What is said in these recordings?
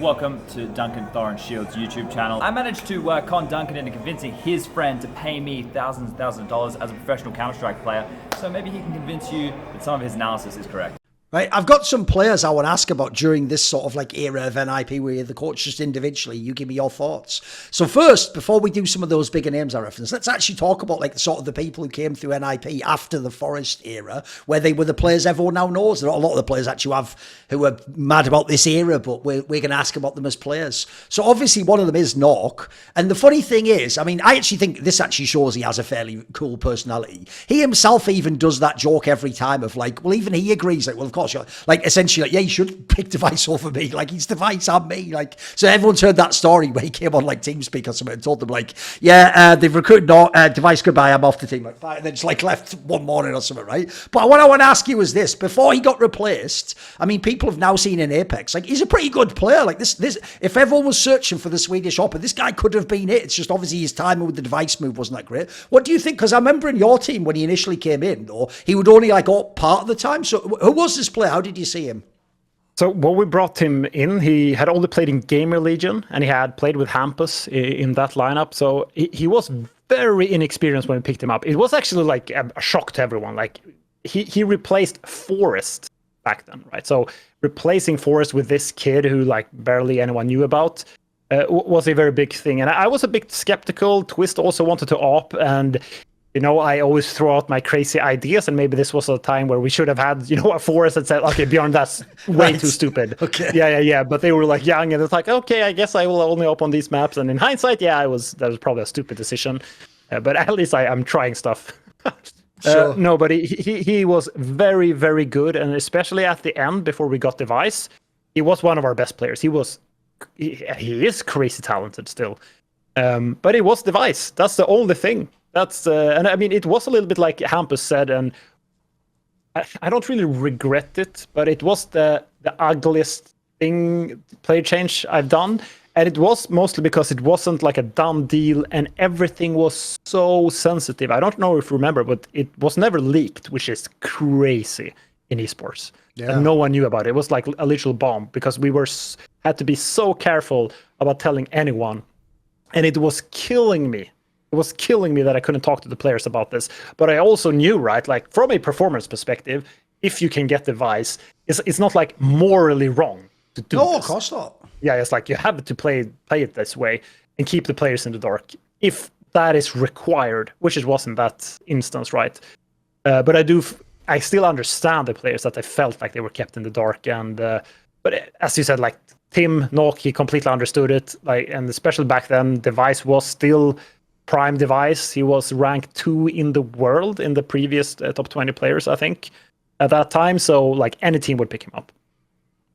Welcome to Duncan Thorin Shield's YouTube channel. I managed to con Duncan into convincing his friend to pay me thousands of dollars as a professional Counter-Strike player, so maybe he can convince you that some of his analysis is correct. Right, I've got some players I want to ask about during this sort of like era of NIP where the coach just individually, you give me your thoughts. So first, before we do some of those bigger names I referenced, let's actually talk about like sort of the people who came through NIP after the Forest era, where they were the players everyone now knows. There are a lot of the players actually have who are mad about this era, but we're going to ask about them as players. So obviously one of them is nawwk. And the funny thing is, I mean, I actually think this actually shows he has a fairly cool personality. He himself even does that joke every time of like, well, even he agrees, like, well, of course, you're like essentially like, yeah, you should pick Device over me. Like, he's Device and me. Like, so everyone's heard that story where he came on like TeamSpeak or something and told them like, yeah, they've recruited Device, goodbye, I'm off the team. Like, fine. And then just like left one morning or something, right? But what I want to ask you is this: before he got replaced, I mean, people have now seen in Apex, like, he's a pretty good player. Like this, if everyone was searching for the Swedish Opera, this guy could have been it. It's just obviously his timing with the Device move wasn't that great. What do you think? Because I remember in your team when he initially came in, though, he would only like go part of the time. So who was this player? How did you see him? So when we brought him in, he had only played in Gamer Legion, and he had played with Hampus in that lineup. So he was very inexperienced when we picked him up. It was actually like a shock to everyone. Like he replaced Forest back then, right? So replacing Forest with this kid who like barely anyone knew about was a very big thing. And I was a bit skeptical. Twist also wanted to op, and you know, I always throw out my crazy ideas, and maybe this was a time where we should have had, you know, a Forest that said, okay, Björn, that's way too stupid. Okay. Yeah. But they were like young, and it's like, okay, I guess I will only op on these maps. And in hindsight, yeah, that was probably a stupid decision. But at least I'm trying stuff. Sure. No, but he was very, very good. And especially at the end, before we got Device, he was one of our best players. He is crazy talented still. But it was Device. That's the only thing. That's and I mean, it was a little bit like Hampus said, and I don't really regret it, but it was the ugliest player change I've done, and it was mostly because it wasn't like a done deal, and everything was so sensitive. I don't know if you remember, but it was never leaked, which is crazy in esports. Yeah. And no one knew about it. It was like a literal bomb because we had to be so careful about telling anyone, and it was killing me. It was killing me that I couldn't talk to the players about this. But I also knew, right, like from a performance perspective, if you can get Device, it's not like morally wrong to do No, this. of course not. Yeah, it's like you have to play it this way and keep the players in the dark if that is required, which it was in that instance, right? But I still understand the players that they felt like they were kept in the dark. And but as you said, like Tim nawwk, he completely understood it. Like, and especially back then, Device was still prime Device. He was ranked 2 in the world in the previous top 20 players, I think, at that time. So like any team would pick him up.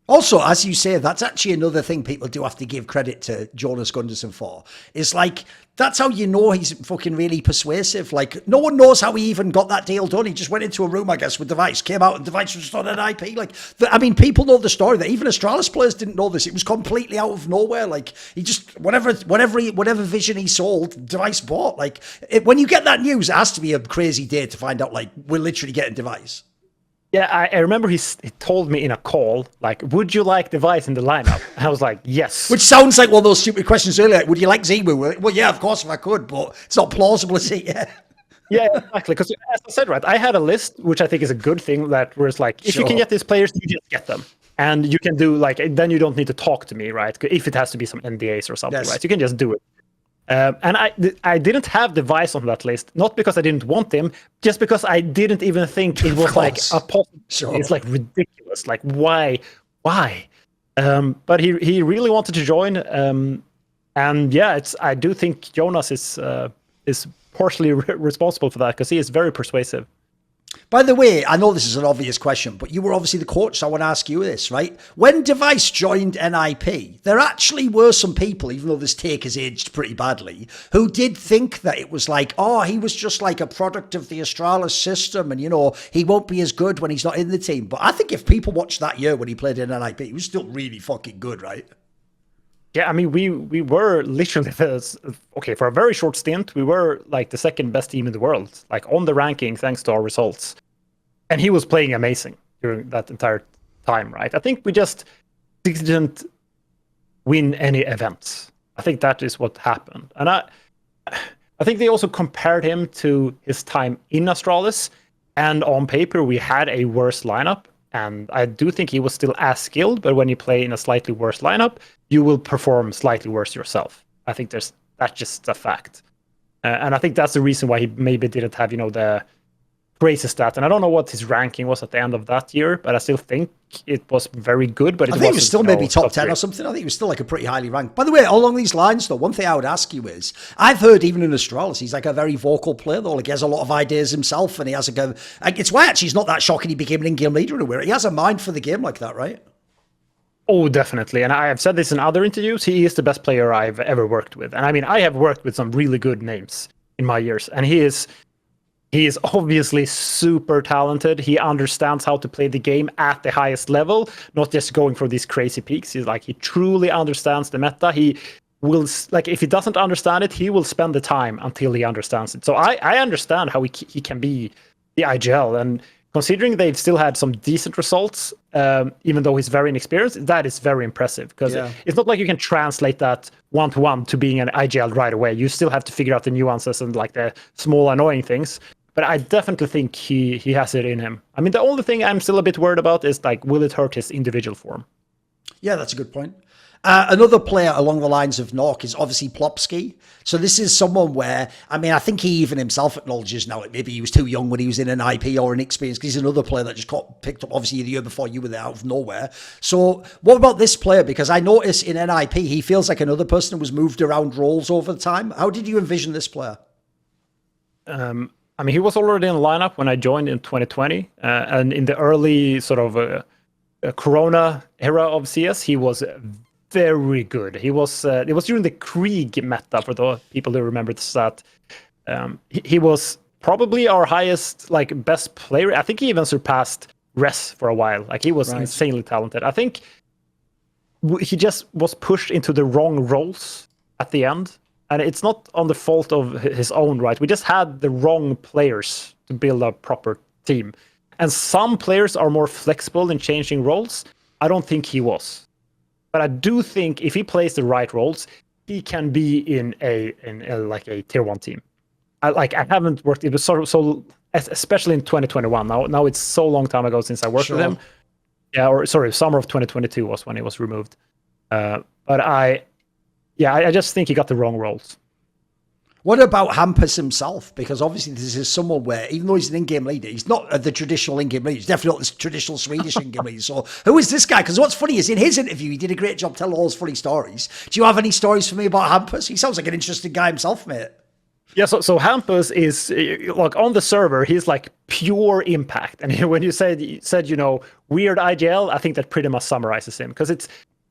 Also, as you say, that's actually another thing people do have to give credit to Jonas Gunderson for. It's like, that's how you know he's fucking really persuasive. Like, no one knows how he even got that deal done. He just went into a room, I guess, with Device, came out, and Device was just on an IP. Like, I mean, people know the story that even Astralis players didn't know this. It was completely out of nowhere. Like, he just, whatever vision he sold, Device bought. Like, when you get that news, it has to be a crazy day to find out, like, we're literally getting Device. Yeah, I remember he told me in a call, like, would you like Device in the lineup? I was like, yes. Which sounds like one of those stupid questions earlier. Like, would you like Zimu? Well, yeah, of course, if I could, but it's not plausible, is it? Yeah. Yeah, exactly. Because as I said, right, I had a list, which I think is a good thing, that was like, if you can get these players, you just get them. And you can do, like, then you don't need to talk to me, right? If it has to be some NDAs or something, right? You can just do it. And I didn't have Device on that list, not because I didn't want him, just because I didn't even think it was like a possible. Sure. It's like ridiculous. Like, why? But he really wanted to join. And yeah, I do think Jonas is partially responsible for that because he is very persuasive. By the way, I know this is an obvious question, but you were obviously the coach, so I want to ask you this, right? When Device joined NIP, there actually were some people, even though this take has aged pretty badly, who did think that it was like, oh, he was just like a product of the Astralis system, and, you know, he won't be as good when he's not in the team. But I think if people watched that year when he played in NIP, he was still really fucking good, right? Yeah, I mean, we were literally, okay, for a very short stint, we were like the second best team in the world, like on the ranking, thanks to our results. And he was playing amazing during that entire time, right? I think we just didn't win any events. I think that is what happened. And I think they also compared him to his time in Astralis, and on paper we had a worse lineup. And I do think he was still as skilled, but when you play in a slightly worse lineup, you will perform slightly worse yourself. I think that's just a fact. And I think that's the reason why he maybe didn't have, the crazy stat. And I don't know what his ranking was at the end of that year, but I still think it was very good. But I think it was still maybe top 10 or something. I think it was still like a pretty highly ranked. By the way, along these lines, though, one thing I would ask you is, I've heard even in Astralis, he's like a very vocal player, though. Like, he has a lot of ideas himself, and he has it's why actually it's not that shocking he became an in-game leader anywhere. He has a mind for the game like that, right? Oh, definitely. And I have said this in other interviews. He is the best player I've ever worked with. And I mean, I have worked with some really good names in my years, and he is obviously super talented. He understands how to play the game at the highest level, not just going for these crazy peaks. He truly understands the meta. He will, like, if he doesn't understand it, he will spend the time until he understands it. So I understand how he can be the IGL. And considering they've still had some decent results, even though he's very inexperienced, that is very impressive. Because it's not like you can translate that one-to-one to being an IGL right away. You still have to figure out the nuances and like the small annoying things. But I definitely think he has it in him. I mean, the only thing I'm still a bit worried about is, like, will it hurt his individual form? Yeah, that's a good point. Another player along the lines of nawwk is obviously Plopski. So this is someone where, I mean, I think he even himself acknowledges now that maybe he was too young when he was in an IP or an experience, because he's another player that just got picked up, obviously, the year before you were there out of nowhere. So what about this player? Because I notice in NIP, he feels like another person who was moved around roles over time. How did you envision this player? I mean, he was already in the lineup when I joined in 2020. And in the early sort of Corona era of CS, he was very good. It was during the Krieg meta, for the people who remember the stat. He was probably our highest, like, best player. I think he even surpassed Res for a while. Like, he was insanely talented. I think he just was pushed into the wrong roles at the end. And it's not on the fault of his own, right? We just had the wrong players to build a proper team. And some players are more flexible in changing roles. I don't think he was. But I do think if he plays the right roles, he can be in a tier 1 team. I haven't worked, it was so especially in 2021. Now it's so long time ago since I worked with him. Yeah, or sorry, summer of 2022 was when he was removed. But I just think he got the wrong roles. What about Hampus himself? Because obviously this is someone where, even though he's an in-game leader, he's not the traditional in-game leader. He's definitely not the traditional Swedish in-game leader. So who is this guy? Because what's funny is in his interview, he did a great job telling all those funny stories. Do you have any stories for me about Hampus? He sounds like an interesting guy himself, mate. Yeah, so Hampus is, like, on the server, he's like pure impact. And when you said weird IGL, I think that pretty much summarizes him, because it's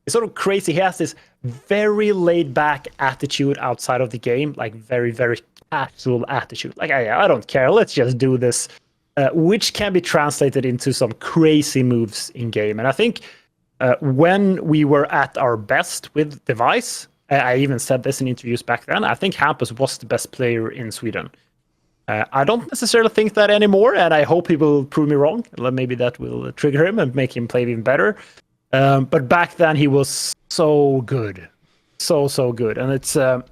sort of crazy. He has this very laid-back attitude outside of the game, like very, very casual attitude. Like, I don't care, let's just do this, which can be translated into some crazy moves in-game. And I think when we were at our best with Device, I even said this in interviews back then, I think Hampus was the best player in Sweden. I don't necessarily think that anymore, and I hope he will prove me wrong. Maybe that will trigger him and make him play even better. But back then he was so good, so good, and it's and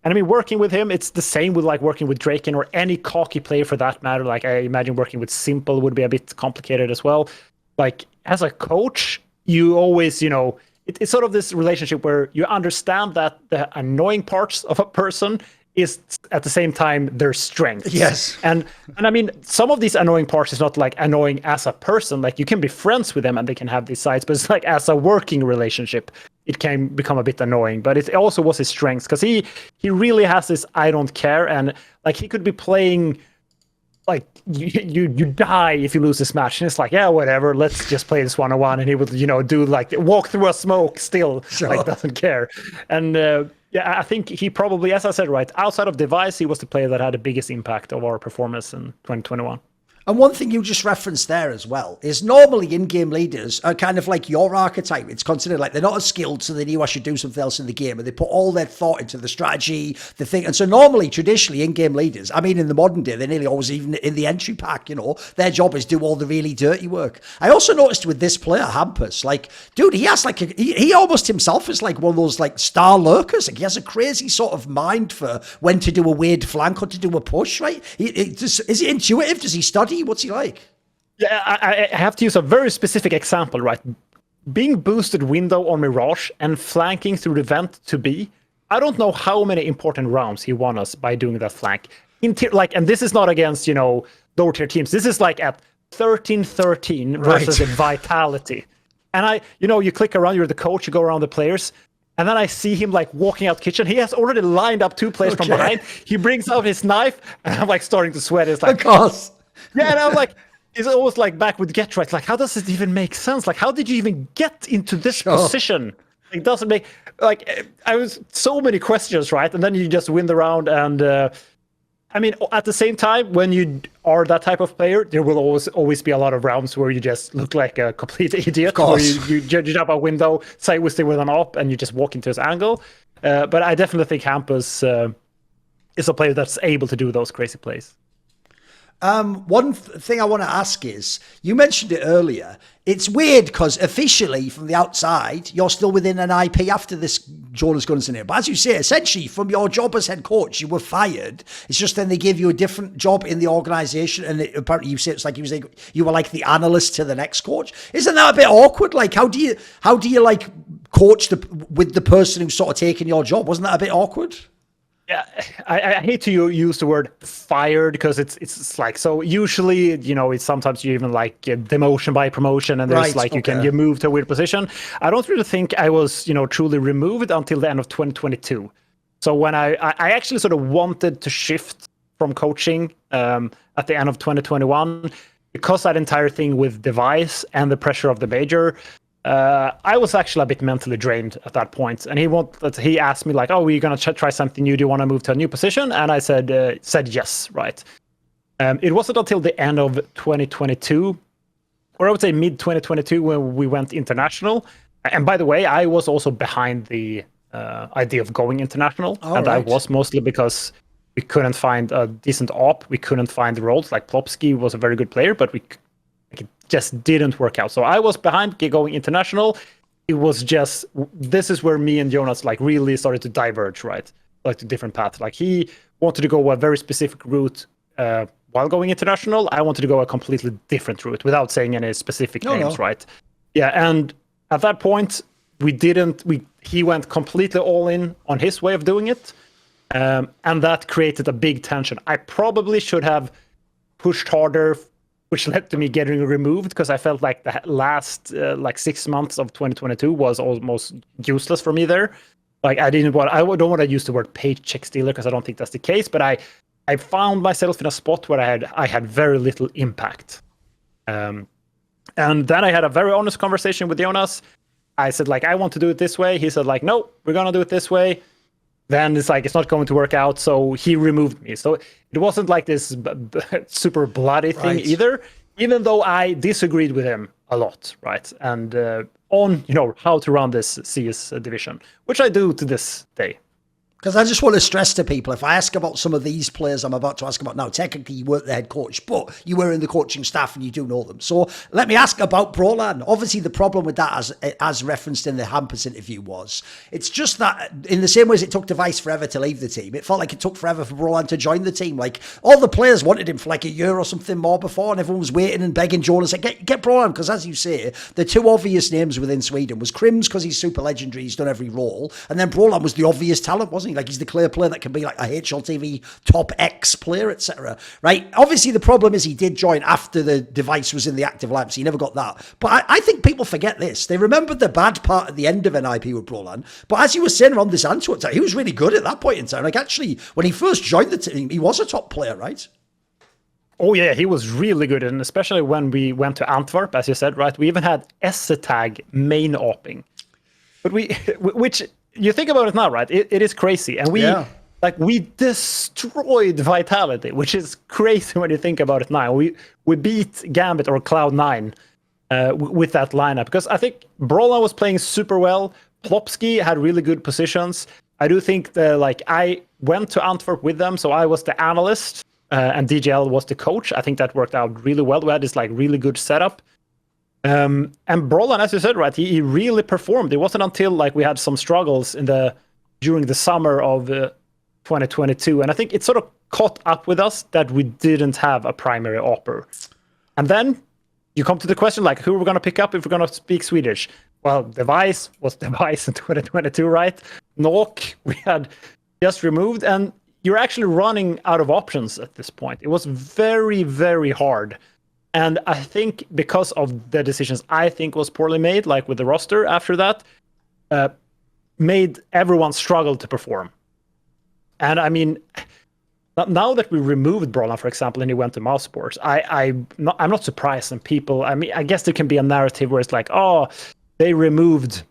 I mean, working with him, it's the same with like working with Draken or any cocky player for that matter. Like, I imagine working with Simple would be a bit complicated as well. Like, as a coach, you always, it's sort of this relationship where you understand that the annoying parts of a person is at the same time their strength. Yes. And I mean, some of these annoying parts is not like annoying as a person. Like, you can be friends with them and they can have these sides, but it's like as a working relationship, it can become a bit annoying. But it also was his strengths, because he really has this I don't care, and like he could be playing like you die if you lose this match, and it's like, yeah, whatever, let's just play this 1-on-1, and he would do like walk through a smoke still, like doesn't care. And I think he probably, as I said, right outside of Device, he was the player that had the biggest impact of our performance in 2021. And one thing you just referenced there as well is normally in-game leaders are kind of like your archetype. It's considered like they're not as skilled, so they knew I should do something else in the game, and they put all their thought into the strategy, the thing. And so normally, traditionally, in-game leaders, I mean, in the modern day, they're nearly always even in the entry pack, you know, their job is do all the really dirty work. I also noticed with this player, Hampus, like, dude, he has like, he almost himself is like one of those like star lurkers. Like he has a crazy sort of mind for when to do a weird flank or to do a push, right? Is he intuitive? Does he study? What's he like? Yeah, I have to use a very specific example, right? Being boosted window on Mirage and flanking through the vent to B. I don't know how many important rounds he won us by doing that flank. And this is not against, you know, lower tier teams. This is like at 13-13 versus Vitality. And you click around, you're the coach, you go around the players. And then I see him like walking out kitchen. He has already lined up 2 players from behind. He brings out his knife, and I'm like starting to sweat. It's like, of course. Yeah, and I'm like, it's almost like back with Get Right. Like, how does it even make sense? Like, how did you even get into this position? It doesn't make, like, I was so many questions, right? And then you just win the round. And I mean, at the same time, when you are that type of player, there will always be a lot of rounds where you just look like a complete idiot. Or you jump out a window, say we stay with an op, and you just walk into his angle. But I definitely think Hampus is a player that's able to do those crazy plays. One thing I want to ask is, you mentioned it earlier. It's weird because officially from the outside, you're still within an IP after this Jonas Gunnarsson here. But as you say, essentially from your job as head coach, you were fired. It's just then they gave you a different job in the organization. And apparently you say it's like you were like the analyst to the next coach. Isn't that a bit awkward? Like, how do you like coach with the person who's sort of taking your job? Wasn't that a bit awkward? Yeah, I hate to use the word fired because it's like, so usually, you know, it's sometimes you even like demotion by promotion, and there's you move to a weird position. I don't really think I was, you know, truly removed until the end of 2022. So when I actually sort of wanted to shift from coaching at the end of 2021, because that entire thing with device and the pressure of the major, I was actually a bit mentally drained at that point, and he asked me like, "Oh, we're gonna try something new. Do you want to move to a new position?" And I said yes, right. It wasn't until the end of 2022, or I would say mid 2022, when we went international. And by the way, I was also behind the idea of going international, I was mostly because we couldn't find a decent op. We couldn't find the roles. Like Plopski was a very good player, but it just didn't work out. So I was behind going international. It was just, this is where me and Jonas like really started to diverge, right? Like to different paths. Like he wanted to go a very specific route while going international. I wanted to go a completely different route without saying any specific names, right? Yeah, and at that point, he went completely all in on his way of doing it. And that created a big tension. I probably should have pushed harder, which led to me getting removed, because I felt like the last 6 months of 2022 was almost useless for me there. Like I don't want to use the word paycheck stealer, because I don't think that's the case, but I found myself in a spot where I had very little impact. And then I had a very honest conversation with Jonas. I said like, I want to do it this way. He said like, no, we're gonna do it this way. Then it's like, it's not going to work out. So he removed me. So it wasn't like this super bloody thing either, even though I disagreed with him a lot, right? And on, you know, how to run this CS division, which I do to this day. Because I just want to stress to people, if I ask about some of these players I'm about to ask about now, technically you weren't the head coach, but you were in the coaching staff and you do know them. So let me ask about Brollan. Obviously, the problem with that, as referenced in the Hampus interview, was it's just that in the same way as it took Device forever to leave the team, it felt like it took forever for Brollan to join the team. Like all the players wanted him for like a year or something more before, and everyone was waiting and begging Jonas, like, get Brollan, because as you say, the two obvious names within Sweden was Crims, because he's super legendary, he's done every role, and then Brollan was the obvious talent, wasn't he? Like he's the clear player that can be like a HLTV top X player, etc. Right? Obviously, the problem is he did join after the Device was in the active lineup, so he never got that. But I think people forget this. They remember the bad part at the end of NIP with Brollan. But as you were saying on this Antwerp time, he was really good at that point in time. Like actually, when he first joined the team, he was a top player, right? Oh yeah, he was really good, and especially when we went to Antwerp, as you said, right? We even had S-tag main opping, but which you think about it now, right? It is crazy, and like we destroyed Vitality, which is crazy when you think about it now. We beat Gambit or Cloud9 with that lineup because I think Brollan was playing super well. Plopski had really good positions. I do think I went to Antwerp with them, so I was the analyst and DJL was the coach. I think that worked out really well. We had this like really good setup. And Brollan, as you said, right, he really performed. It wasn't until like we had some struggles during the summer of 2022, and I think it sort of caught up with us that we didn't have a primary opper. And then you come to the question, like, who are we going to pick up if we're going to speak Swedish? Well, Device was Device in 2022, right? nawwk, we had just removed, and you're actually running out of options at this point. It was very, very hard. And I think because of the decisions I think was poorly made, like with the roster after that, made everyone struggle to perform. And I mean, now that we removed Brollan, for example, and he went to mouse sports, I'm not surprised. And people, I mean, I guess there can be a narrative where it's like, oh, they removed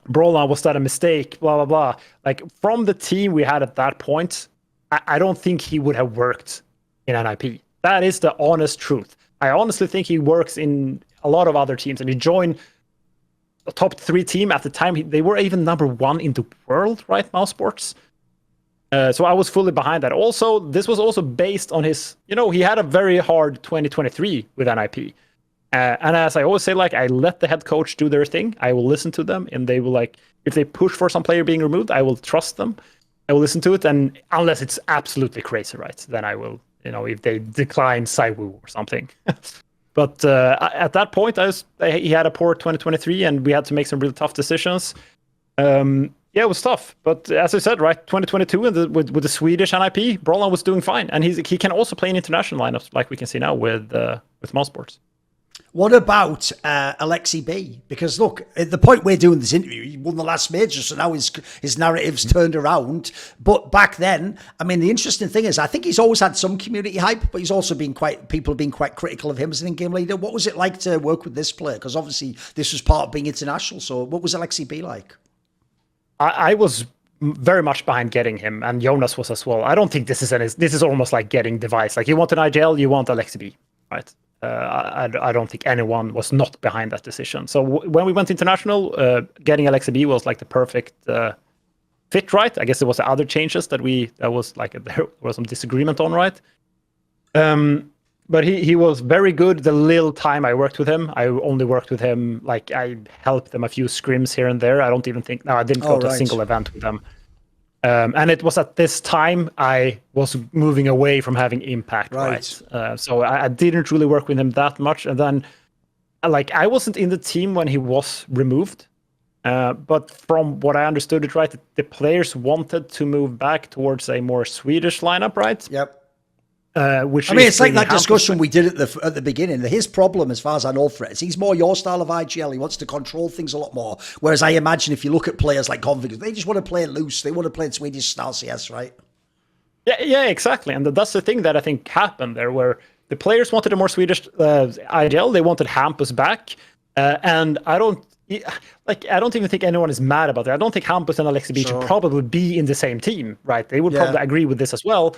Brollan, was that a mistake? Blah, blah, blah. Like, from the team we had at that point, I don't think he would have worked in NIP. That is the honest truth. I honestly think he works in a lot of other teams, and he joined a top 3 team at the time. They were even number 1 in the world, right? Mouse sports. So I was fully behind that. Also, this was also based on his, he had a very hard 2023 with NIP. And as I always say, like, I let the head coach do their thing. I will listen to them, and they will, like, if they push for some player being removed, I will trust them. I will listen to it, and unless it's absolutely crazy, right, then I will, if they decline Saiwu or something. But at that point, he had a poor 2023, and we had to make some really tough decisions. Yeah, it was tough. But as I said, right, 2022 and with the Swedish NIP, Brollan was doing fine, and he can also play in international lineups, like we can see now with mouse sports. What about Aleksib? Because look, at the point we're doing this interview, he won the last major, so now his narrative's turned around. But back then, I mean, the interesting thing is, I think he's always had some community hype, but he's also people have been quite critical of him as an in-game leader. What was it like to work with this player? Because obviously this was part of being international. So what was Aleksib like? I was very much behind getting him, and Jonas was as well. I don't think this is almost like getting Device. Like, you want an IGL, you want Aleksib, right? I don't think anyone was not behind that decision. So when we went international, getting Aleksib was like the perfect fit, right? I guess there was other changes that was like there was some disagreement on, right? But he was very good. The little time I worked with him, I only worked with him, like, I helped them a few scrims here and there. I didn't go to a single event with them. And it was at this time I was moving away from having impact, right? So I didn't really work with him that much. And then, like, I wasn't in the team when he was removed. But from what I understood it, right, the players wanted to move back towards a more Swedish lineup, right? Yep. Which I mean, it's like that discussion we did at the beginning. His problem, as far as I know, Fred, is he's more your style of IGL. He wants to control things a lot more. Whereas I imagine if you look at players like Config, they just want to play loose. They want to play Swedish style CS, right? Yeah, exactly. And that's the thing that I think happened there, where the players wanted a more Swedish IGL. They wanted Hampus back, and I don't even think anyone is mad about it. I don't think Hampus and Aleksib should probably be in the same team, right? They would probably agree with this as well.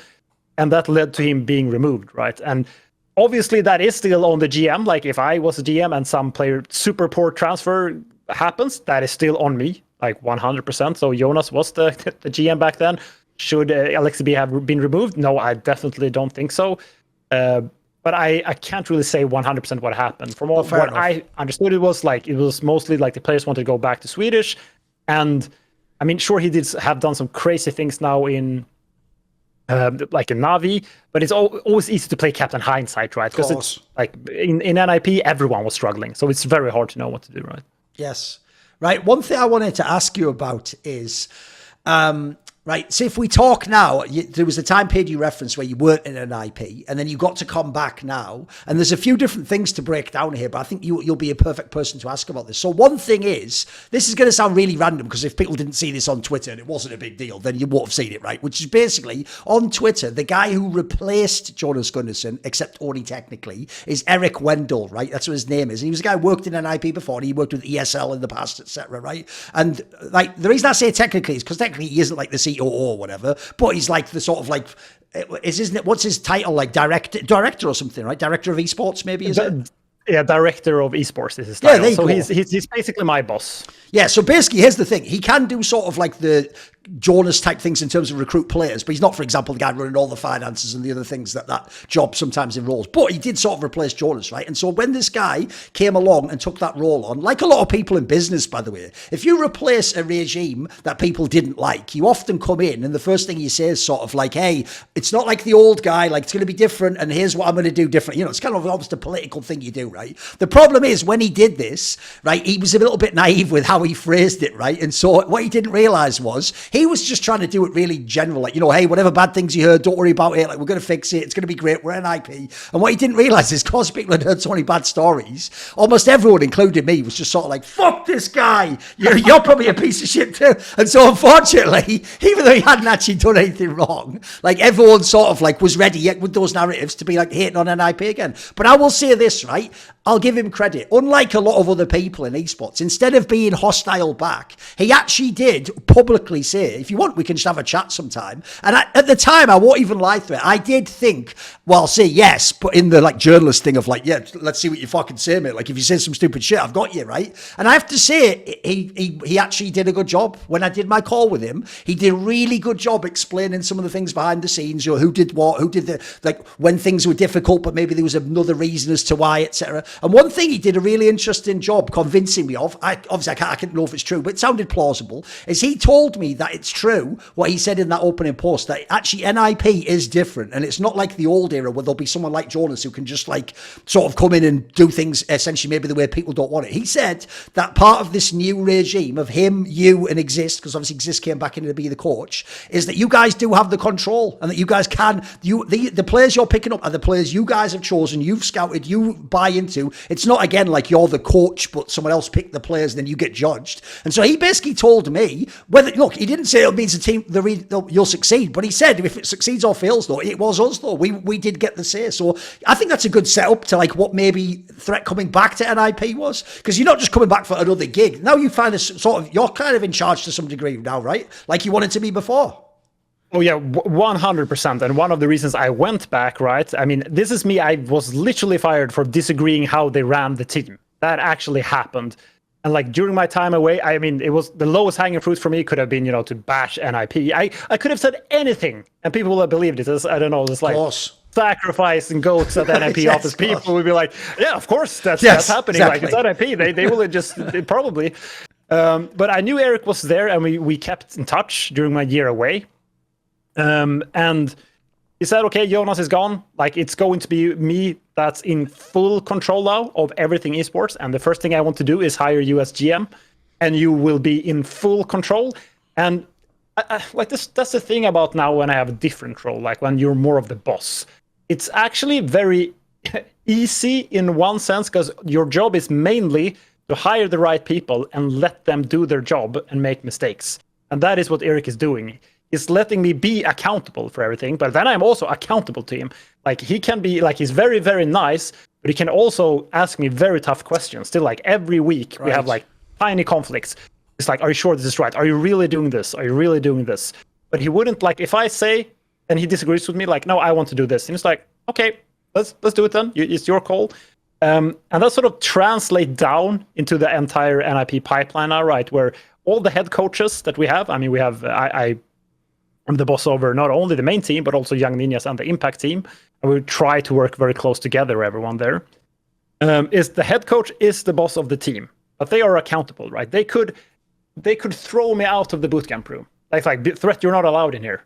And that led to him being removed, right? And obviously that is still on the GM. Like, if I was a GM and some player super poor transfer happens, that is still on me, like 100%. So Jonas was the GM back then. Should Aleksib have been removed? No, I definitely don't think so. But I can't really say 100% what happened. From what I understood, it was mostly like the players wanted to go back to Swedish. And I mean, sure, he did have done some crazy things now in like a Navi, but it's always easy to play Captain Hindsight, right? Because it's like in NIP, everyone was struggling, so it's very hard to know what to do, right? Yes. Right. One thing I wanted to ask you about is, right, so if we talk now, there was a time period you referenced where you weren't in an IP, and then you got to come back now, and there's a few different things to break down here, but I think you'll be a perfect person to ask about this. So one thing is, this is going to sound really random, because if people didn't see this on Twitter and it wasn't a big deal, then you won't have seen it, right? Which is basically, on Twitter, the guy who replaced Jonas Gunnarsson, except only technically, is Eric Wendell, right? That's what his name is. And he was a guy who worked in an IP before, and he worked with ESL in the past, etc., right? And like, the reason I say technically is because technically he isn't like the COO or whatever, but he's like the sort of like, isn't it? What's his title? Like director or something, right? Director of esports, maybe, is it? Yeah, director of esports is his title. Yeah, there you so go. he's basically my boss. Yeah, so basically, here's the thing. He can do sort of like the Jonas type things in terms of recruit players, but he's not, for example, the guy running all the finances and the other things that job sometimes involves. But he did sort of replace Jonas, right? And so when this guy came along and took that role on, like a lot of people in business, by the way, if you replace a regime that people didn't like, you often come in and the first thing you say is sort of like, hey, it's not like the old guy, like it's going to be different and here's what I'm going to do different. You know, it's kind of almost a political thing you do, right? The problem is when he did this, right, he was a little bit naive with how he phrased it, right? And so what he didn't realize was he was just trying to do it really general, like, you know, hey, whatever bad things you heard, don't worry about it, like, we're going to fix it, it's going to be great, we're an IP. And what he didn't realize is, because people had heard so many bad stories, almost everyone, including me, was just sort of like, fuck this guy, you're probably a piece of shit too. And so unfortunately, even though he hadn't actually done anything wrong, like, everyone sort of like was ready with those narratives to be like hating on an IP again. But I will say this, right, I'll give him credit. Unlike a lot of other people in esports, instead of being hostile back, he actually did publicly say, if you want, we can just have a chat sometime. And at the time, I won't even lie to it, I did think, well, I'll say yes, but in the like journalist thing of like, yeah, let's see what you fucking say, mate. Like, if you say some stupid shit, I've got you, right? And I have to say, he actually did a good job. When I did my call with him, he did a really good job explaining some of the things behind the scenes, you know, who did what, who did the, like, when things were difficult, but maybe there was another reason as to why, etc. And one thing he did a really interesting job convincing me of, I can't know if it's true, but it sounded plausible, is he told me that it's true, what he said in that opening post, that actually NIP is different. And it's not like the old era where there'll be someone like Jonas who can just like sort of come in and do things essentially maybe the way people don't want it. He said that part of this new regime of him, you and Xizt, because obviously Xizt came back in to be the coach, is that you guys do have the control and that you guys can, the players you're picking up are the players you guys have chosen, you've scouted, you buy into. It's not, again, like you're the coach, but someone else picked the players and then you get judged. And so he basically told me, look, he didn't say it means the team, you'll succeed, but he said if it succeeds or fails, though, it was us, though. We did get the say. So I think that's a good setup to like what maybe threat coming back to NIP was, because you're not just coming back for another gig. Now you find a sort of, you're kind of in charge to some degree now, right? Like you wanted to be before. Oh yeah, 100%. And one of the reasons I went back, right? I mean, this is me. I was literally fired for disagreeing how they ran the team. That actually happened. And like during my time away, I mean, it was the lowest hanging fruit for me could have been, you know, to bash NIP. I could have said anything and people would have believed it. I don't know, it's like sacrifice and goats at the NIP yes, office. People would be like, yeah, of course, that's happening. Exactly. Like it's NIP. They will just probably. But I knew Eric was there and we kept in touch during my year away. And he said, okay, Jonas is gone. Like, it's going to be me that's in full control now of everything esports. And the first thing I want to do is hire you as GM. And you will be in full control. And like this, that's the thing about now when I have a different role, like when you're more of the boss. It's actually very easy in one sense, because your job is mainly to hire the right people and let them do their job and make mistakes. And that is what Eric is doing. He's letting me be accountable for everything, but then I'm also accountable to him. Like, he can be, like, he's very, very nice, but he can also ask me very tough questions. Still, like, every week we have, like, tiny conflicts. It's like, are you sure this is right? Are you really doing this? Are you really doing this? But he wouldn't, like, if I say, and he disagrees with me, like, no, I want to do this. And he's like, okay, let's do it then. It's your call. And that sort of translates down into the entire NIP pipeline now, right? Where all the head coaches that we have, I mean, we have, I'm the boss over not only the main team, but also Young Ninjas and the Impact team. And we try to work very close together, everyone there. Is the head coach is the boss of the team, but they are accountable, right? They could throw me out of the bootcamp room. Like threat, you're not allowed in here.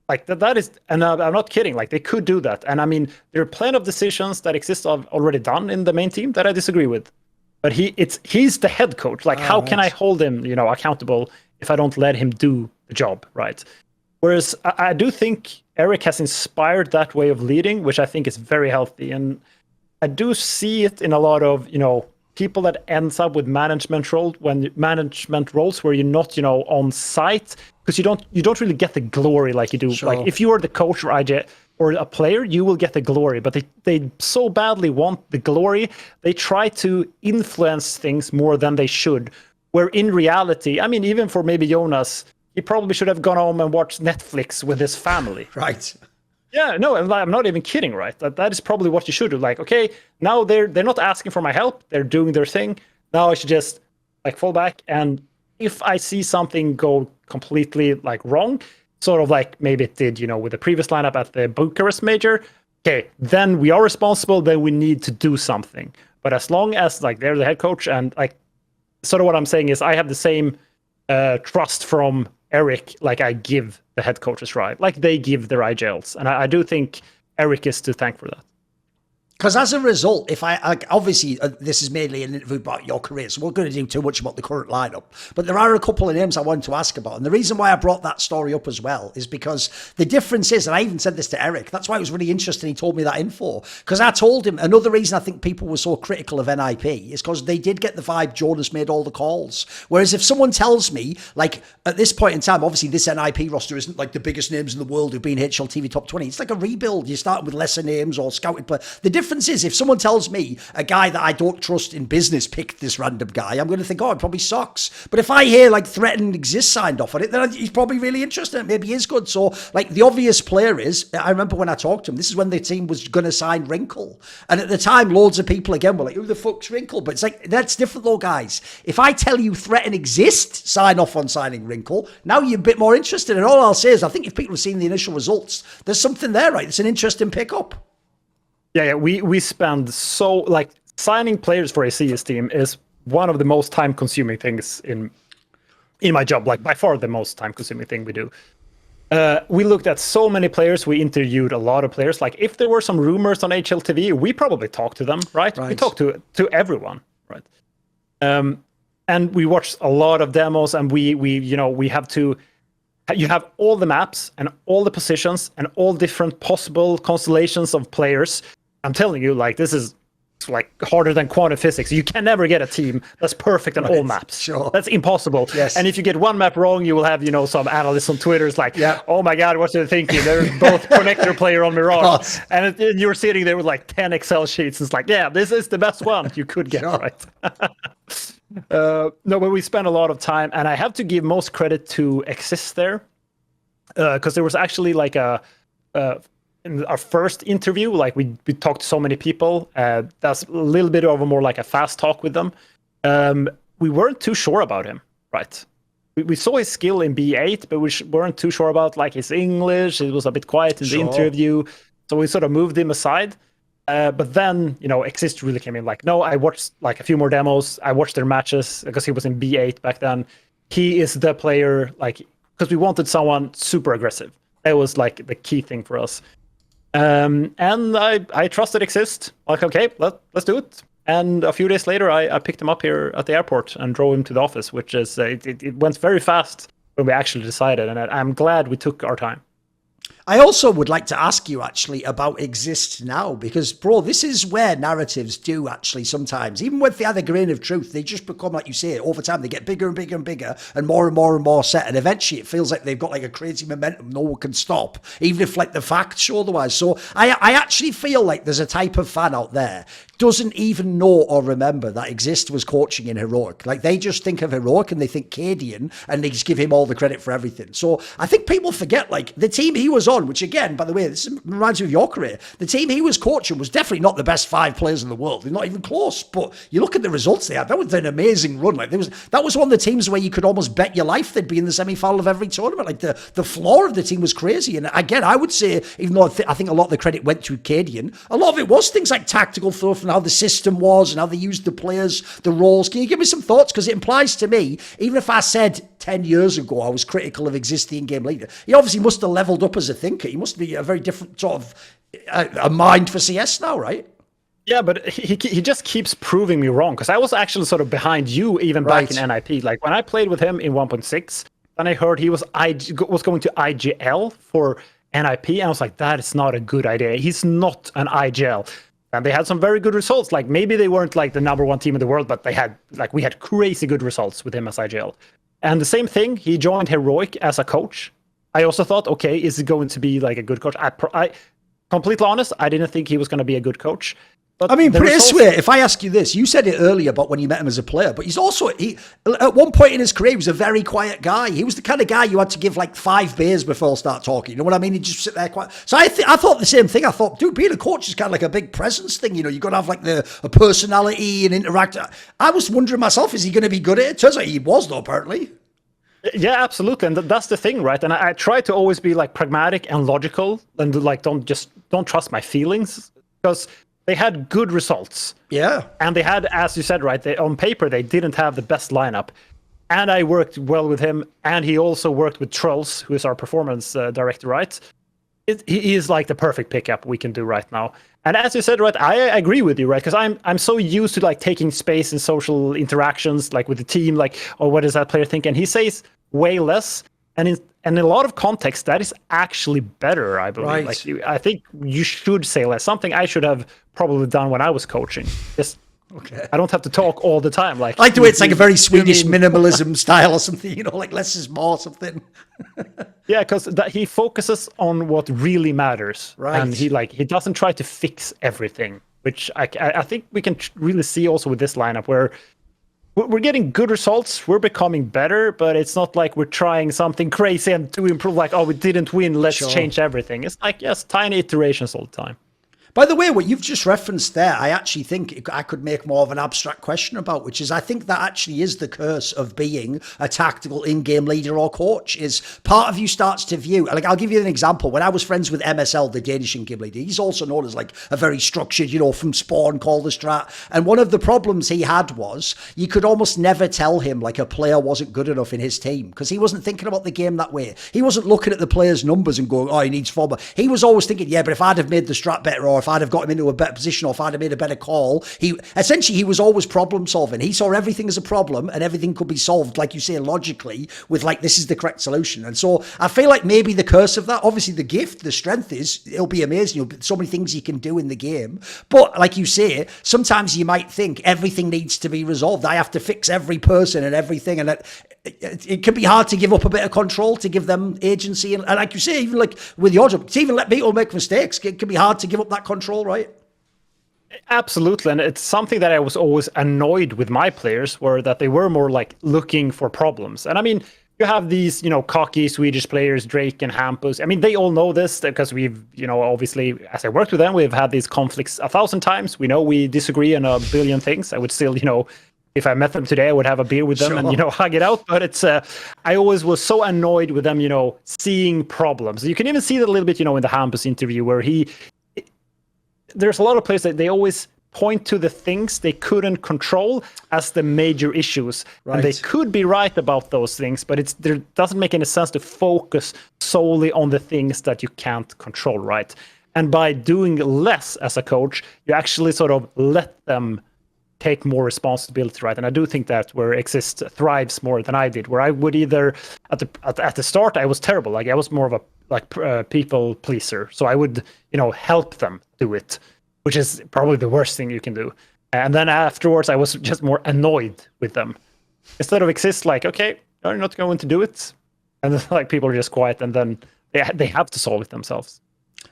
Like that is, and I'm not kidding, like they could do that. And I mean, there are plenty of decisions that exist already done in the main team that I disagree with. But he's the head coach. Like, how can I hold him, you know, accountable if I don't let him do the job, right? Whereas I do think Eric has inspired that way of leading, which I think is very healthy. And I do see it in a lot of, you know, people that ends up with management roles where you're not, you know, on site, because you don't really get the glory like you do. Sure. Like if you are the coach or IGL or a player, you will get the glory, but they so badly want the glory. They try to influence things more than they should, where in reality, I mean, even for maybe Jonas, he probably should have gone home and watched Netflix with his family. Right. Yeah, no, I'm not even kidding, right? That is probably what you should do. Like, okay, now they're not asking for my help. They're doing their thing. Now I should just like fall back, and if I see something go completely like wrong, sort of like maybe it did, with the previous lineup at the Bucharest major, okay, then we are responsible, then we need to do something. But as long as like they're the head coach, and like sort of what I'm saying is I have the same trust from Eric, like I give the head coaches, right? Like they give their IGLs. And I do think Eric is to thank for that. Because as a result, if obviously this is mainly an interview about your career, so we're going to do too much about the current lineup. But there are a couple of names I wanted to ask about. And the reason why I brought that story up as well is because the difference is, and I even said this to Eric, that's why it was really interesting he told me that info. Because I told him, another reason I think people were so critical of NIP is because they did get the vibe Jonas made all the calls. Whereas if someone tells me, like at this point in time, obviously this NIP roster isn't like the biggest names in the world who've been HLTV top 20. It's like a rebuild. You start with lesser names or scouted play. The difference is if someone tells me a guy that I don't trust in business picked this random guy, I'm going to think, oh, it probably sucks. But if I hear like Threaten Xizt signed off on it, then he's probably really interested in it. Maybe he is good. So like the obvious player is, I remember when I talked to him, this is when the team was going to sign Wrinkle. And at the time, loads of people again were like, who the fuck's Wrinkle? But it's like, that's different though, guys. If I tell you Threaten Xizt sign off on signing Wrinkle, now you're a bit more interested. And all I'll say is, I think if people have seen the initial results, there's something there, right? It's an interesting pickup. Yeah, we spend so like signing players for a CS team is one of the most time-consuming things in my job. Like by far the most time-consuming thing we do. We looked at so many players. We interviewed a lot of players. Like if there were some rumors on HLTV, we probably talked to them, right? We talked to everyone, right? And we watched a lot of demos, and we have to. You have all the maps and all the positions and all different possible constellations of players. I'm telling you, like this is like harder than quantum physics. You can never get a team that's perfect on all maps. Sure. That's impossible. Yes. And if you get one map wrong, you will have, some analysts on Twitter is like, oh my God, what are they thinking? There's both connector player on Mirage. And you're sitting there with like 10 Excel sheets. It's like, yeah, this is the best one you could get, right? No, but we spent a lot of time, and I have to give most credit to Xizt there. Because there was actually like in our first interview, like we talked to so many people. That's a little bit of a more like a fast talk with them. We weren't too sure about him, right? We saw his skill in B8, but we weren't too sure about like his English. It was a bit quiet in the interview, so we sort of moved him aside. But then, Xizt really came in. Like, no, I watched like a few more demos. I watched their matches because he was in B8 back then. He is the player, like, because we wanted someone super aggressive. That was like the key thing for us. And I trusted Xizt. Like, okay, let's do it. And a few days later, I picked him up here at the airport and drove him to the office, which is it went very fast when we actually decided. And I'm glad we took our time. I also would like to ask you actually about Xizt now, because bro, this is where narratives do actually sometimes, even with the other grain of truth, they just become, like you say, over time they get bigger and bigger and bigger and more set, and eventually it feels like they've got like a crazy momentum no one can stop, even if like the facts show otherwise. So I actually feel like there's a type of fan out there doesn't even know or remember that Xizt was coaching in Heroic. Like they just think of Heroic and they think Cadian and they just give him all the credit for everything. So I think people forget like the team he was on, which again, by the way, this reminds me of your career. The team he was coaching was definitely not the best 5 players in the world. They're not even close. But you look at the results they had. That was an amazing run. Like that was one of the teams where you could almost bet your life they'd be in the semi-final of every tournament. Like the floor of the team was crazy. And again, I would say, even though I think a lot of the credit went to Cadian, a lot of it was things like tactical stuff and how the system was and how they used the players, the roles. Can you give me some thoughts? Because it implies to me, even if I said 10 years ago I was critical of Xizt in-game leader, he obviously must have leveled up as a thinker. He must be a very different sort of a mind for CS now, right? Yeah, but he just keeps proving me wrong, because I was actually sort of behind you even back in NIP. Like when I played with him in 1.6, then I heard he was going to IGL for NIP, and I was like, that is not a good idea. He's not an IGL. And they had some very good results. Like maybe they weren't like the #1 team in the world, but we had crazy good results with him as IGL. And the same thing, he joined Heroic as a coach. I also thought, okay, is he going to be like a good coach? I completely honest, I didn't think he was going to be a good coach. But I mean, put it this way, if I ask you this, you said it earlier about when you met him as a player, but he's also, at one point in his career, he was a very quiet guy. He was the kind of guy you had to give like 5 beers before start talking. You know what I mean? He'd just sit there quiet. So I thought the same thing. I thought, dude, being a coach is kind of like a big presence thing. You know, you've got to have like a personality and interact. I was wondering myself, is he going to be good at it? Turns out he was, though, apparently. Yeah, absolutely. And that's the thing, right? And I try to always be like pragmatic and logical and like don't trust my feelings, because they had good results. Yeah. And they had, as you said, right, on paper, they didn't have the best lineup. And I worked well with him. And he also worked with Trolls, who is our performance director, right? He is like the perfect pickup we can do right now. And as you said, right, I agree with you, right? Because I'm so used to like taking space in social interactions, like with the team, like, oh, what does that player think? And he says way less. And in a lot of context, that is actually better, I believe. Right. Like, I think you should say less. Something I should have probably done when I was coaching. Just, okay. I don't have to talk all the time. Like, I like the way it's like a very Swedish minimalism style or something, you know, like less is more something. Yeah, because he focuses on what really matters. Right. And he doesn't try to fix everything, which I think we can really see also with this lineup, where we're getting good results, we're becoming better, but it's not like we're trying something crazy and to improve, like, oh, we didn't win, let's change everything. It's like, yes, tiny iterations all the time. By the way, what you've just referenced there, I actually think I could make more of an abstract question about, which is I think that actually is the curse of being a tactical in-game leader or coach, is part of you starts to view, like I'll give you an example. When I was friends with MSL, the Danish in-game leader, he's also known as like a very structured, you know, from spawn, call the strat. And one of the problems he had was you could almost never tell him like a player wasn't good enough in his team, because he wasn't thinking about the game that way. He wasn't looking at the player's numbers and going, oh, he needs 4 more. He was always thinking, yeah, but if I'd have made the strat better, or if I'd have got him into a better position, or if I'd have made a better call, he was always problem solving. He saw everything as a problem, and everything could be solved, like you say, logically, with like, this is the correct solution. And so I feel like maybe the curse of that, obviously the gift, the strength is, it'll be amazing. So many things you can do in the game. But like you say, sometimes you might think everything needs to be resolved. I have to fix every person and everything. And it can be hard to give up a bit of control, to give them agency. And like you say, even like with your job, to even let people make mistakes, it can be hard to give up that control, right? Absolutely. And it's something that I was always annoyed with my players, were that they were more like looking for problems. And I mean, you have these, you know, cocky Swedish players, Drake and Hampus. I mean, they all know this because we've, you know, obviously, as I worked with them, we've had these conflicts 1,000 times. We know we disagree on a billion things. I would still, you know, if I met them today, I would have a beer with them and, you know, hug it out. But it's, I always was so annoyed with them, you know, seeing problems. You can even see that a little bit, you know, in the Hampus interview, where there's a lot of players that they always point to the things they couldn't control as the major issues. Right. And they could be right about those things, but there doesn't make any sense to focus solely on the things that you can't control, right? And by doing less as a coach, you actually sort of let them take more responsibility, right? And I do think that where Xizt thrives more than I did, where I would either at the start I was terrible, like I was more of a people pleaser, so I would, you know, help them do it, which is probably the worst thing you can do. And then afterwards I was just more annoyed with them, instead of Xizt, like, okay, you're not going to do it, and then, like, people are just quiet, and then they have to solve it themselves.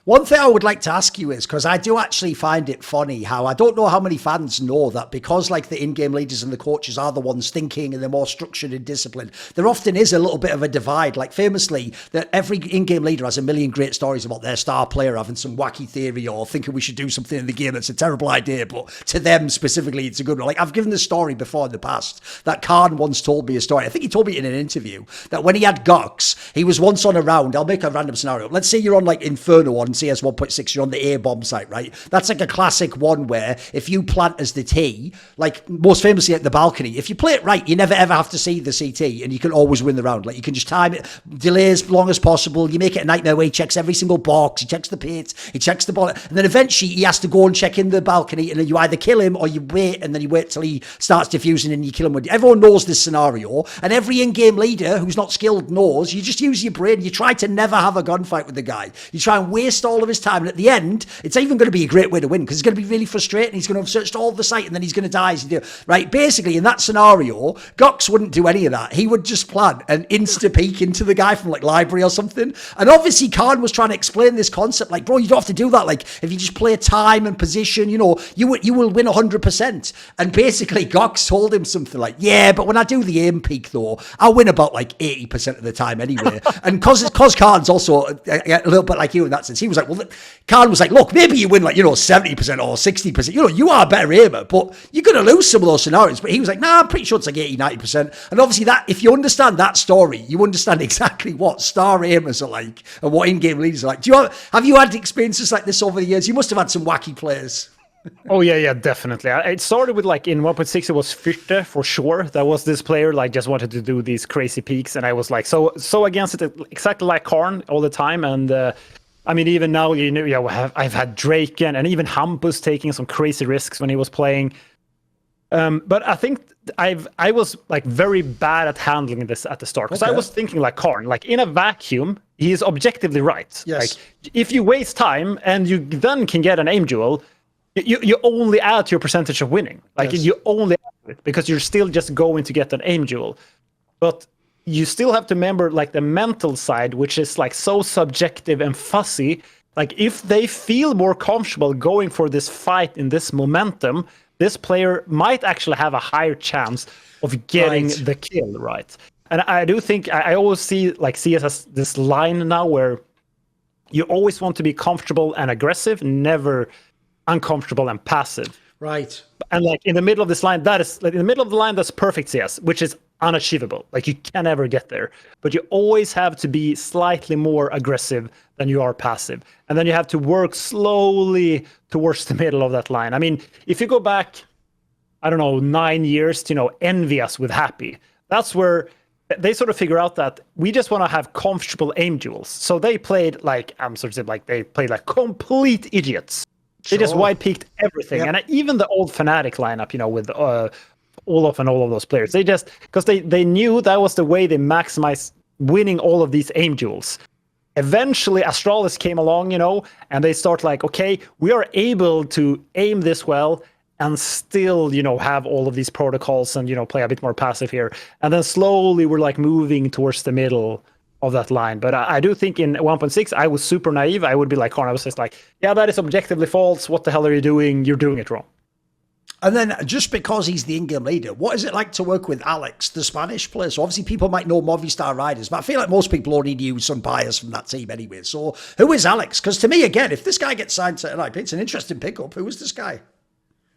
One thing I would like to ask you is, because I do actually find it funny how I don't know how many fans know that because like the in-game leaders and the coaches are the ones thinking and they're more structured and disciplined, there often is a little bit of a divide. Like famously, that every in-game leader has a million great stories about their star player having some wacky theory or thinking we should do something in the game that's a terrible idea, but to them specifically, it's a good one. Like I've given this story before in the past, that Khan once told me a story. I think he told me in an interview that when he had Gox, he was once on a round. I'll make a random scenario. Let's say you're on like Inferno on CS 1.6, you're on the A-bomb site, right? That's like a classic one where if you plant as the T, like most famously at the balcony, if you play it right, you never ever have to see the CT and you can always win the round. Like you can just time it, delay as long as possible. You make it a nightmare where he checks every single box, he checks the pit, he checks the ball, and then eventually he has to go and check in the balcony, and then you either kill him or you wait, and then you wait till he starts diffusing and you kill him. Everyone knows this scenario, and every in-game leader who's not skilled knows you just use your brain. You try to never have a gunfight with the guy. You try and wait waste all of his time. And at the end, it's even going to be a great way to win because it's going to be really frustrating. He's going to have searched all the site and then he's going to die. Right? Basically, in that scenario, Gox wouldn't do any of that. He would just plan an insta-peek into the guy from like library or something. And obviously, Khan was trying to explain this concept. Like, bro, you don't have to do that. Like, if you just play time and position, you know, you will win 100%. And basically, Gox told him something like, yeah, but when I do the aim peak, though, I win about like 80% of the time anyway. And because Khan's also a little bit like you in that sense, he was like, well, Khan was like, look, maybe you win like, you know, 70% or 60%. You know, you are a better aimer, but you're going to lose some of those scenarios. But he was like, nah, I'm pretty sure it's like 80, 90%. And obviously that, if you understand that story, you understand exactly what star aimers are like and what in-game leaders are like. Have you had experiences like this over the years? You must have had some wacky players. Oh yeah, definitely. It started with like in 1.6 it was Fixture for sure. That was this player like just wanted to do these crazy peaks, and I was like so against it, exactly like Karn all the time. And I mean, even now, you know, yeah, I've had Draken and even Hampus taking some crazy risks when he was playing. But I think I was like very bad at handling this at the start because I was thinking like Karn, like in a vacuum, he is objectively right. Yes. Like if you waste time and you then can get an aim duel, you only add to your percentage of winning. Like you only add to it because you're still just going to get an aim duel. But you still have to remember like the mental side, which is like so subjective and fussy. Like if they feel more comfortable going for this fight in this momentum, this player might actually have a higher chance of getting the kill, right? And I do think I always see like CS as this line now where you always want to be comfortable and aggressive, never uncomfortable and passive. Right. And like in the middle of this line, that is like in the middle of the line, that's perfect CS, which is unachievable. Like you can never get there, but you always have to be slightly more aggressive than you are passive. And then you have to work slowly towards the middle of that line. I mean, if you go back, I don't know, 9 years to, you know, Envious with Happy, that's where they sort of figure out that we just want to have comfortable aim duels. So they played like, I'm sort of like, they played like complete idiots. They just wide peaked everything. Yep. And even the old FNATIC lineup, you know, with Olof and all of those players, they just, because they knew that was the way they maximized winning all of these aim duels. Eventually, Astralis came along, you know, and they start like, okay, we are able to aim this well and still, you know, have all of these protocols and, you know, play a bit more passive here. And then slowly we're like moving towards the middle of that line. But I do think in 1.6, I was super naive. I would be like, I was just like, yeah, that is objectively false. What the hell are you doing? You're doing it wrong. And then just because he's the in-game leader, what is it like to work with Alex, the Spanish player? So obviously people might know Movistar Riders, but I feel like most people already knew some buyers from that team anyway. So who is Alex? Because to me, again, if this guy gets signed to NIP, it's an interesting pickup. Who is this guy?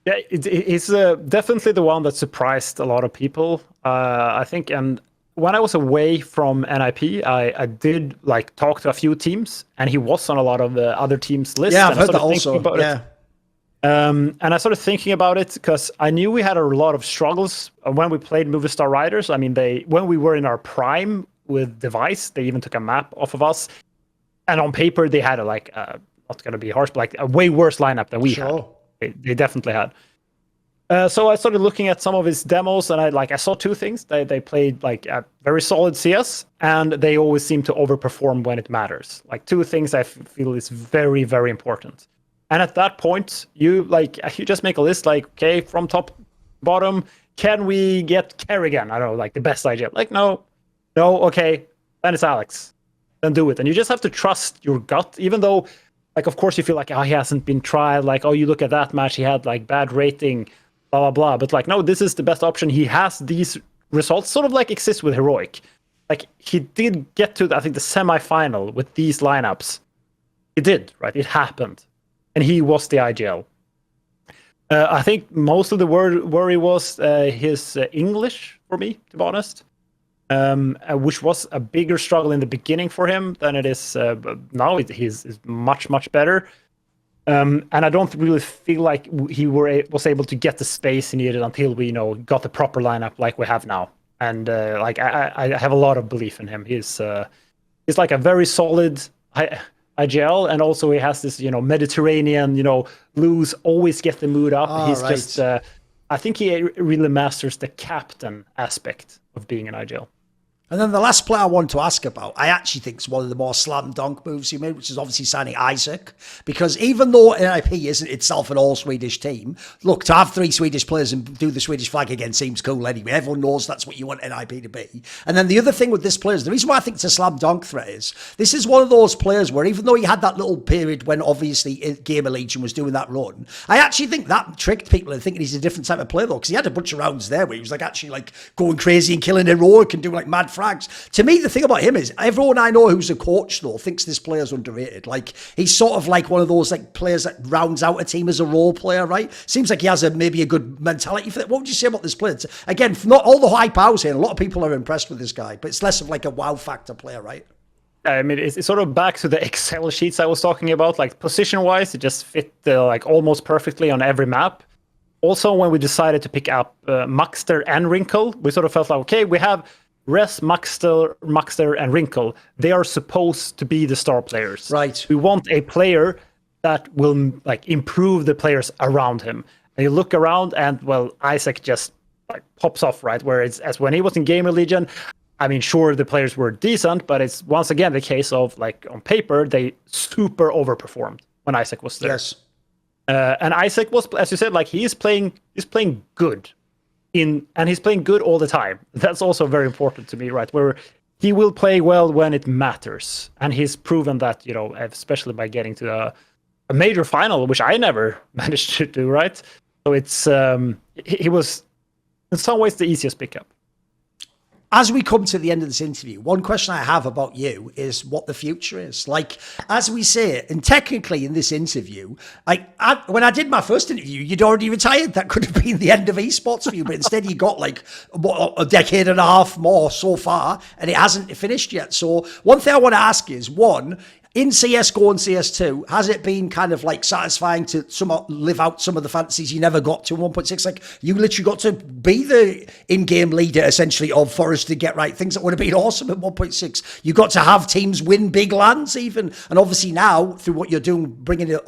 Yeah, he's definitely the one that surprised a lot of people, I think. And when I was away from NIP, I did like talk to a few teams, and he was on a lot of the other teams' lists. Yeah, I've heard that also. Yeah. And I started thinking about it because I knew we had a lot of struggles when we played Movistar Riders. I mean, when we were in our prime with Device, they even took a map off of us. And on paper, they had not going to be harsh, but like a way worse lineup than we had. They definitely had. So I started looking at some of his demos, and I saw two things. They played like a very solid CS, and they always seem to overperform when it matters. Like two things I feel is very, very important. And at that point, you just make a list like, okay, from top bottom, can we get Kerrigan? I don't know, like the best IGL. Like, no, okay, then it's Alex. Then do it. And you just have to trust your gut, even though, like, of course, you feel like, he hasn't been tried. Like, you look at that match, he had like bad rating, blah, blah, blah. But like, no, this is the best option. He has these results, sort of like Xizt with Heroic. Like, he did get to, I think, the semifinal with these lineups. He did, right? It happened. And he was the IGL. I think most of the worry was his English, for me, to be honest, which was a bigger struggle in the beginning for him than it is now. He's much, much better. And I don't really feel like he was able to get the space he needed until we, got the proper lineup like we have now. And I have a lot of belief in him. He's like a very solid IGL, and also he has this, Mediterranean, lose, always get the mood up. He's right. Just, I think he really masters the captain aspect of being an IGL. And then the last player I want to ask about, I actually think is one of the more slam dunk moves he made, which is obviously signing Izak. Because even though NIP isn't itself an all-Swedish team, look, to have 3 Swedish players and do the Swedish flag again seems cool anyway. Everyone knows that's what you want NIP to be. And then the other thing with this player is, the reason why I think it's a slam dunk threat is, this is one of those players where even though he had that little period when obviously Gamer Legion was doing that run, I actually think that tricked people into thinking he's a different type of player though, because he had a bunch of rounds there where he was like actually like going crazy and killing heroic and doing like mad frags. To me, the thing about him is everyone I know who's a coach though thinks this player's underrated. Like he's sort of like one of those like players that rounds out a team as a role player, right? Seems like he has maybe a good mentality for that. What would you say about this player? Again, not all the hype I was here, a lot of people are impressed with this guy, but it's less of like a wow factor player, right? I mean, it's sort of back to the Excel sheets I was talking about. Like position-wise, it just fit like almost perfectly on every map. Also, when we decided to pick up Maxter and Wrinkle, we sort of felt like, okay, we have Res, Maxter, and Wrinkle. They are supposed to be the star players. Right. We want a player that will like improve the players around him. And you look around, and well, Izak just like pops off, right? Whereas as when he was in Gamer Legion, I mean, sure, the players were decent, but it's once again the case of like on paper they super overperformed when Izak was there. Yes. And Izak was, as you said, like he's playing good, and he's playing good all the time. That's also very important to me, right? Where he will play well when it matters, and he's proven that, you know, especially by getting to a major final, which I never managed to do, right? So it's he was in some ways the easiest pickup. As we come to the end of this interview, one question I have about you is what the future is. Like, as we say, and technically in this interview, when I did my first interview, you'd already retired. That could have been the end of esports for you, but instead you got like a decade and a half more so far, and it hasn't finished yet. So one thing I want to ask is, one, in CSGO and CS2, has it been kind of like satisfying to somewhat live out some of the fantasies you never got to in 1.6? Like you literally got to be the in-game leader essentially of Forest to Get Right, things that would have been awesome at 1.6. You got to have teams win big lands even. And obviously now, through what you're doing, bringing the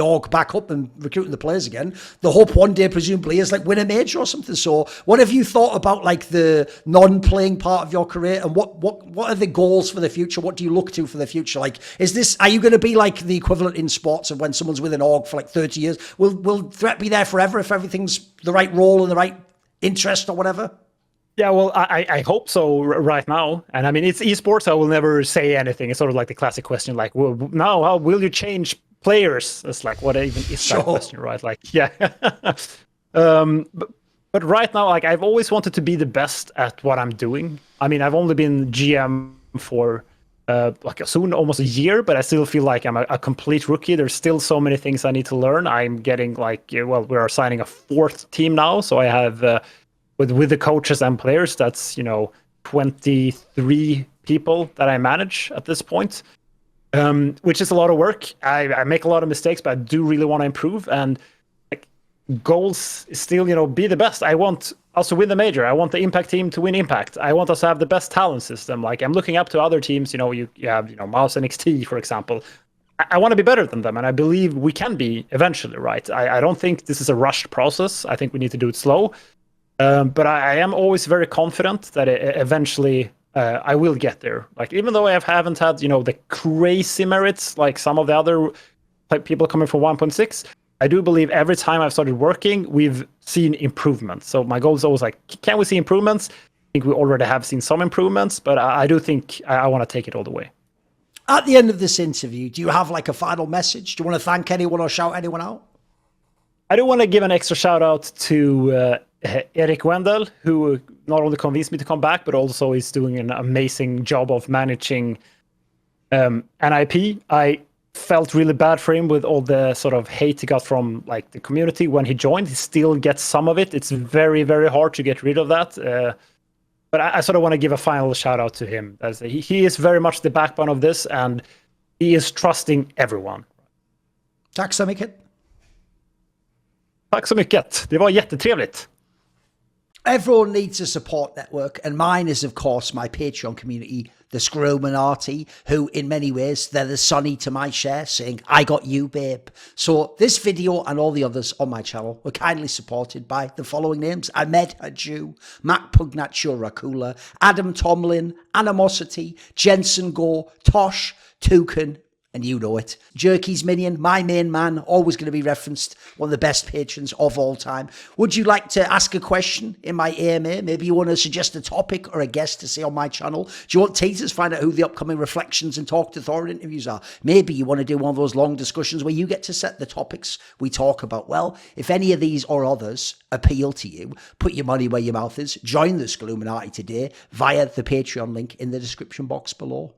org back up and recruiting the players again, the hope one day presumably is like win a major or something. So what have you thought about like the non-playing part of your career, and what are the goals for the future? What do you look to for the future? Like, are you going to be like the equivalent in sports of when someone's with an org for like 30 years? Will Threat be there forever if everything's the right role and the right interest or whatever? Yeah, well, I hope so right now. And I mean, it's esports. I will never say anything. It's sort of like the classic question, like, well, now how will you change players? It's like, what even is that question, right? Like, yeah. But right now, like, I've always wanted to be the best at what I'm doing. I mean, I've only been GM for like soon almost a year, but I still feel like I'm a complete rookie. There's still so many things I need to learn. I'm getting like, well, we are signing a 4th team now, so I have with the coaches and players, that's 23 people that I manage at this point, which is a lot of work. I make a lot of mistakes, but I do really want to improve. And like, goals is still be the best. I want us to win the major. I want the Impact team to win Impact. I want us to have the best talent system. Like, I'm looking up to other teams. You have Mouse and XT, for example. I want to be better than them, and I believe we can be eventually, right? I don't think this is a rushed process. I think we need to do it slow. But I am always very confident that eventually I will get there. Like, even though I haven't had the crazy merits like some of the other people coming from 1.6, I do believe every time I've started working, we've seen improvements. So my goal is always like, can we see improvements? I think we already have seen some improvements, but I do think I want to take it all the way. At the end of this interview, do you have like a final message? Do you want to thank anyone or shout anyone out? I do want to give an extra shout out to Eric Wendell, who not only convinced me to come back, but also is doing an amazing job of managing NIP. I felt really bad for him with all the sort of hate he got from like the community when he joined. He still gets some of it. It's very, very hard to get rid of that. But I sort of want to give a final shout out to him. As he is very much the backbone of this, and he is trusting everyone. Tack så mycket. Tack så mycket. Det var jättetrevligt. Everyone needs a support network, and mine is, of course, my Patreon community, the Scrominati, who in many ways, they're the Sonny to my Cher, saying, I got you, babe. So this video and all the others on my channel were kindly supported by the following names: Ahmed Hadju, Mac Pugnaccio Rakula, Adam Tomlin, Animosity, Jensen Go, Tosh, Toucan, and you know it. Jerky's Minion, my main man, always going to be referenced, one of the best patrons of all time. Would you like to ask a question in my AMA? Maybe you want to suggest a topic or a guest to say on my channel? Do you want teasers? Find out who the upcoming Reflections and Talk to Thorin interviews are. Maybe you want to do one of those long discussions where you get to set the topics we talk about. Well, if any of these or others appeal to you, put your money where your mouth is. Join the Scluminati today via the Patreon link in the description box below.